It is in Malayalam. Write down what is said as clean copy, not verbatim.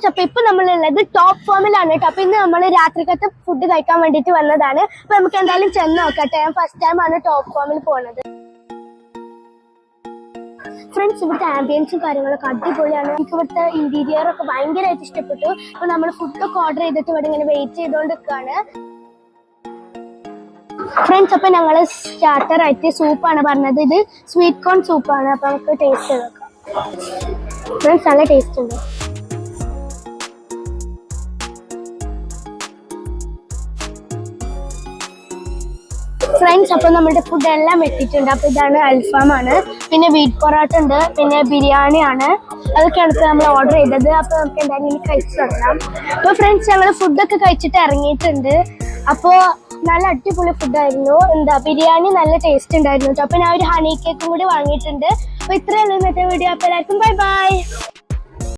അപ്പൊ ഇപ്പൊ നമ്മളുള്ളത് ടോപ്പ് ഫോമിലാണ് കേട്ടോ. അപ്പൊ ഇന്ന് നമ്മൾ രാത്രിക്കത്തെ ഫുഡ് കഴിക്കാൻ വേണ്ടിട്ട് വന്നതാണ്. അപ്പൊ നമുക്ക് എന്തായാലും ചെന്ന് നോക്കട്ടെ. ഞാൻ ഫസ്റ്റ് ടൈം ആണ് ടോപ്പ് ഫോമിൽ പോകുന്നത്. ഫ്രണ്ട്സ്, ഇവിടുത്തെ ആംബിയൻസും കാര്യങ്ങളൊക്കെ അടിപൊളിയാണ്. എനിക്ക് ഇവിടുത്തെ ഇന്റീരിയർ ഒക്കെ ഭയങ്കരമായിട്ട് ഇഷ്ടപ്പെട്ടു. അപ്പൊ നമ്മൾ ഫുഡൊക്കെ ഓർഡർ ചെയ്തിട്ട് ഇവിടെ ഇങ്ങനെ വെയിറ്റ് ചെയ്തുകൊണ്ട് നിൽക്കുകയാണ്. ഫ്രണ്ട്സ്, അപ്പൊ ഞങ്ങള് സ്റ്റാർട്ടർ ആയിട്ട് സൂപ്പാണ് പറഞ്ഞത്. ഇത് സ്വീറ്റ് കോൺ സൂപ്പാണ്. അപ്പൊ നമുക്ക് ടേസ്റ്റ് ചെയ്ത് നോക്കാം. ഫ്രണ്ട്സ്, നല്ല ടേസ്റ്റ് ഉണ്ട്. ഫ്രണ്ട്സ്, അപ്പൊ നമ്മുടെ ഫുഡ് എല്ലാം എത്തിയിട്ടുണ്ട്. അപ്പൊ ഇതാണ് അൽഫാമാണ്, പിന്നെ വീറ്റ് പൊറോട്ട ഉണ്ട്, പിന്നെ ബിരിയാണി ആണ്. അതൊക്കെയാണ് ഇപ്പൊ നമ്മൾ ഓർഡർ ചെയ്തത്. അപ്പൊ നമുക്ക് എന്തായാലും ഇനി കഴിച്ചു നോക്കാം. അപ്പൊ ഫ്രണ്ട്സ്, ഞങ്ങൾ ഫുഡൊക്കെ കഴിച്ചിട്ട് ഇറങ്ങിയിട്ടുണ്ട്. അപ്പോ നല്ല അടിപൊളി ഫുഡായിരുന്നു. ബിരിയാണി നല്ല ടേസ്റ്റ് ഉണ്ടായിരുന്നു. അപ്പൊ ഞാൻ ഒരു ഹണി കേക്കും കൂടി വാങ്ങിയിട്ടുണ്ട്. അപ്പൊ ഇത്രയല്ലേ ഇന്നത്തെ വീഡിയോ. അപ്പൊ എല്ലാവർക്കും ബൈ ബൈ.